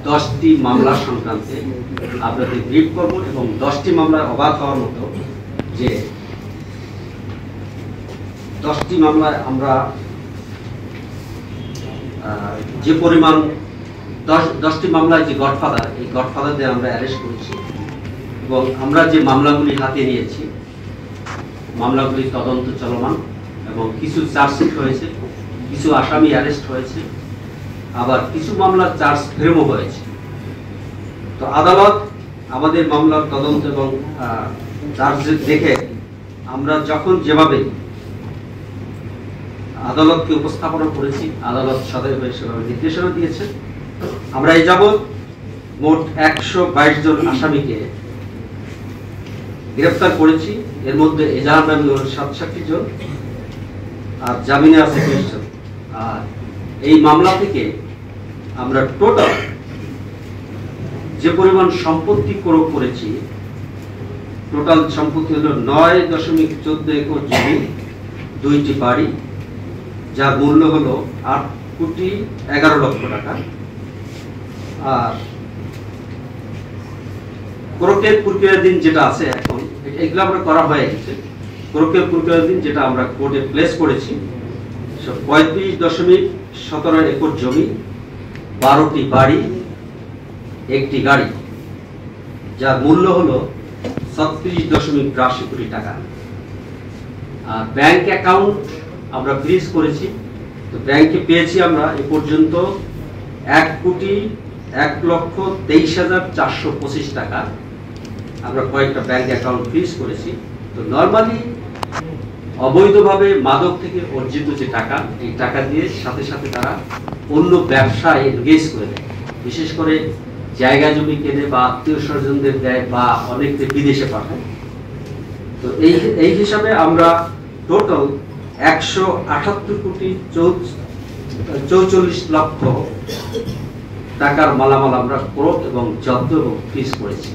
10টি মামলা সংক্রান্তে আপনাদের ব্রিফ করব এবং 10টি মামলায় অবাক হওয়ার মতো যে 10টি মামলায় আমরা যে পরিমাণ 10টি মামলায় যে গডফাদার, এই গডফাদারদের আমরা অ্যারেস্ট করেছি এবং আমরা যে মামলাগুলি হাতে নিয়েছি মামলাগুলি তদন্ত চলমান এবং কিছু চার্জশিট হয়েছে, কিছু আসামি অ্যারেস্ট হয়েছে, আবার কিছু মামলার চার্জ ফ্রেমও হয়েছে। তো আদালত আমাদের মামলার তদন্ত এবং চার্জ দেখে আমরা যখন যেভাবে আদালতকে উপস্থাপনা করেছি, আদালত সদয় সেভাবে নির্দেশনা দিয়েছে। আমরা এই যাবৎ মোট 122 জন আসামিকে গ্রেফতার করেছি। এর মধ্যে এজাহার নামী 67 জন আর জামিনে আছে 20 জন। আর এই মামলা থেকে আমরা টোটাল যে পরিমাণ সম্পত্তি ক্রয় করেছি, টোটাল সম্পত্তি হলো 9.14 একর জমি, 2টি বাড়ি, যার মূল্য হলো 8,11,00,000 টাকা। আর ক্রোকের প্রক্রিয়াধীন যেটা আছে এখন, এগুলো আমরা করা হয়ে গেছে। ক্রোকের প্রক্রিয়াধীন যেটা আমরা কোর্টে প্লেস করেছি 35.17 একর জমি, 12টি বাড়ি, 1টি গাড়ি, যার মূল্য হলো 36.82 কোটি টাকা। আর ব্যাংক অ্যাকাউন্ট আমরা ফ্রিজ করেছি। তো ব্যাংকে পেয়েছি আমরা এ পর্যন্ত 1,01,23,425 টাকা। আমরা কয়েকটা ব্যাংক অ্যাকাউন্ট ফ্রিজ করেছি। তো নর্মালি অবৈধভাবে মাদক থেকে অর্জিত যে টাকা, এই টাকা দিয়ে সাথে সাথে তারা অন্য ব্যবসায় এনগেজ করে দেয়, বিশেষ করে জায়গা জমি কেনে বা আত্মীয় স্বজনদের দেয় বা অনেককে বিদেশে পাঠায়। তো এই হিসাবে আমরা টোটাল 178,44,00,000 টাকার মালামাল আমরা ক্রয় এবং জব্দ এবং ফ্রিজ করেছি।